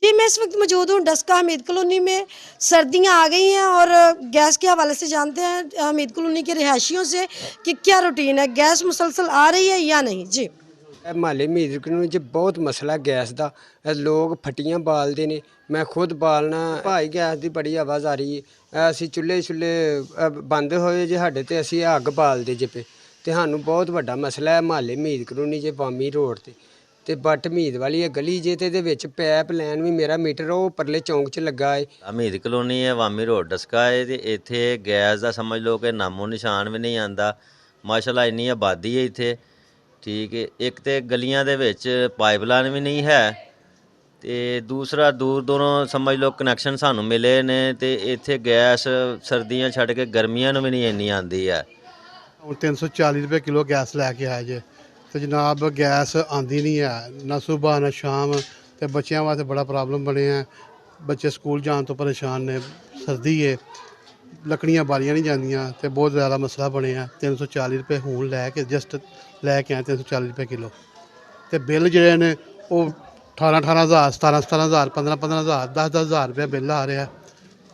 अभी मैं इस वक्त मौजूद हूँ डस्का हमीद कॉलोनी में। सर्दियाँ आ गई हैं और गैस के हवाले से जानते हैं हमीद कॉलोनी के रिहायशियों से कि क्या रूटीन है, गैस मुसलसल आ रही है या नहीं जी। माले मीर कॉलोनी च बहुत मसला गैस का। लोग फट्टियां बालते ने, मैं खुद बालना। भाई गैस की बड़ी आवाज़ आ रही है। ਅਸੀਂ ਚੁੱਲ੍ਹੇ ਬੰਦ ਹੋਏ ਜੇ ਸਾਡੇ ਤੇ ਅਸੀਂ ਅੱਗ ਬਾਲਦੇ ਜੇ ਪਏ ਤੇ ਸਾਨੂੰ ਬਹੁਤ ਵੱਡਾ ਮਸਲਾ ਹੈ ਮਾਲੇ ਮੀਰ ਕਲੋਨੀ 'ਚ ਬਾਮੀ ਰੋਡ ਤੇ ਬੱਟ ਮੀਦ ਵਾਲੀ ਇਹ ਗਲੀ ਜੇ ਤੇ ਇਹਦੇ ਵਿੱਚ ਪੈਪ ਲਾਈਨ ਵੀ ਮੇਰਾ ਮੀਟਰ ਉਹ ਪਰਲੇ ਚੌਂਕ 'ਚ ਲੱਗਾ ਹੈ। ਹਮੀਦ ਕਲੋਨੀ ਹੈ, ਵਾਮੀ ਰੋਡ ਡਸਕਾ ਹੈ ਤੇ ਇੱਥੇ ਗੈਸ ਦਾ ਸਮਝ ਲਓ ਕਿ ਨਾਮੋ ਨਿਸ਼ਾਨ ਵੀ ਨਹੀਂ ਆਂਦਾ। ਮਾਸ਼ਾਅੱਲਾ ਇੰਨੀ ਆਬਾਦੀ ਹੈ ਇੱਥੇ, ਠੀਕ ਹੈ। ਇੱਕ ਤੇ ਗਲੀਆਂ ਦੇ ਵਿੱਚ ਪਾਈਪਲਾਈਨ ਵੀ ਨਹੀਂ ਹੈ ਤੇ ਦੂਸਰਾ ਦੂਰ ਦੂਰੋਂ ਸਮਝ ਲਓ ਕਨੈਕਸ਼ਨ ਸਾਨੂੰ ਮਿਲੇ ਨੇ ਤੇ ਇੱਥੇ ਗੈਸ ਸਰਦੀਆਂ ਛੱਡ ਕੇ ਗਰਮੀਆਂ ਨੂੰ ਵੀ ਨਹੀਂ ਇੰਨੀ ਆਉਂਦੀ ਹੈ। ਹੁਣ 340 ਰੁਪਏ ਕਿਲੋ ਗੈਸ ਲੈ ਕੇ ਆਏ ਜੇ ਤੇ ਜਨਾਬ ਗੈਸ ਆਂਦੀ ਨਹੀਂ ਹੈ, ਨਾ ਸੁਬਾਹ ਨਾ ਸ਼ਾਮ। ਤੇ ਬੱਚਿਆਂ ਵਾਸਤੇ ਬੜਾ ਪ੍ਰੋਬਲਮ ਬਣਿਆ। ਬੱਚੇ ਸਕੂਲ ਜਾਣ ਤੋਂ ਪਰੇਸ਼ਾਨ ਨੇ, ਸਰਦੀ ਏ, ਲੱਕੜੀਆਂ ਬਾਲੀਆਂ ਨਹੀਂ ਜਾਂਦੀਆਂ ਤੇ ਬਹੁਤ ਜ਼ਿਆਦਾ ਮਸਲਾ ਬਣਿਆ। 340 ਰੁਪਏ ਹੁਣ ਲੈ ਕੇ ਜਸਟ ਲੈ ਕੇ ਆਏ 340 ਰੁਪਏ ਕਿਲੋ ਤੇ ਬਿੱਲ ਜਿਹੜੇ ਨੇ ਉਹ 18,000 17,000 15,000 10,000 ਰੁਪਏ ਬਿੱਲ ਆ ਰਿਹਾ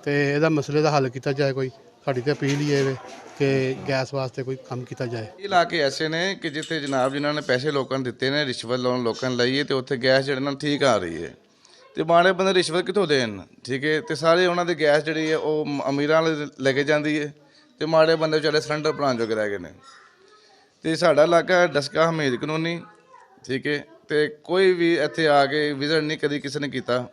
ਤੇ ਇਹਦਾ ਮਸਲੇ ਦਾ ਹੱਲ ਕੀਤਾ ਜਾਏ। ਕੋਈ ਸਾਡੀ ਤੇ ਅਪੀਲ ਹੀ ਹੈ ਕਿ ਗੈਸ ਵਾਸਤੇ ਕੋਈ ਕੰਮ ਕੀਤਾ ਜਾਏ। ਇਲਾਕੇ ਐਸੇ ਨੇ ਕਿ ਜਿੱਥੇ ਜਨਾਬ ਜਿਨ੍ਹਾਂ ਨੇ ਪੈਸੇ ਲੋਕਾਂ ਨੂੰ ਦਿੱਤੇ ਨੇ, ਰਿਸ਼ਵਤ ਲੋਨ ਲੋਕਾਂ ਨੇ ਲਈ ਹੈ ਤੇ ਉੱਥੇ ਗੈਸ ਜਿਹੜੇ ਨਾਲ ਠੀਕ ਆ ਰਹੀ ਹੈ ਤੇ ਮਾੜੇ ਬੰਦੇ ਰਿਸ਼ਵਤ ਕਿੱਥੋਂ ਦੇਣ, ਠੀਕ ਹੈ। ਤੇ ਸਾਰੇ ਉਹਨਾਂ ਦੀ ਗੈਸ ਜਿਹੜੀ ਹੈ ਉਹ ਅਮੀਰਾਂ ਵਾਲੇ ਲੈ ਕੇ ਜਾਂਦੀ ਹੈ ਤੇ ਮਾੜੇ ਬੰਦੇ ਵਿਚਾਰੇ ਸਿਲੰਡਰ ਬਣਾਉਣ ਜੋਗੇ ਰਹਿ ਗਏ ਨੇ। ਤੇ ਸਾਡਾ ਇਲਾਕਾ ਡਸਕਾ ਹਮੀਦ ਕਲੋਨੀ, ਠੀਕ ਹੈ। ਤੇ ਕੋਈ ਵੀ ਇੱਥੇ ਆ ਕੇ ਵਿਜ਼ਿਟ ਨਹੀਂ ਕਦੀ ਕਿਸੇ ਨੇ ਕੀਤਾ।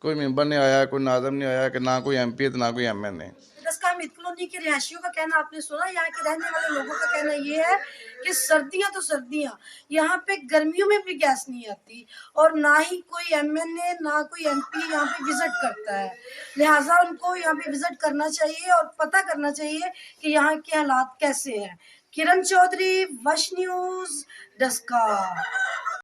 ਕੋਈ ਮੈਂਬਰ नहीं आया, कोई नाज़म नहीं आया कि ना कोई MP है तो ना कोई MN है। डस्का हमीद कॉलोनी के रिहायशियों का कहना आपने सुना, यहाँ के रहने वाले लोगों का कहना ये है कि सर्दियाँ तो सर्दियाँ, यहाँ पे गर्मियों में भी गैस नहीं आती और ना ही कोई MNA ना कोई MP यहाँ पे विजिट करता है। लिहाजा उनको यहाँ पे विजिट करना चाहिए और पता करना चाहिए कि यहाँ के हालात कैसे हैं। किरण चौधरी, वश न्यूज़, डस्का।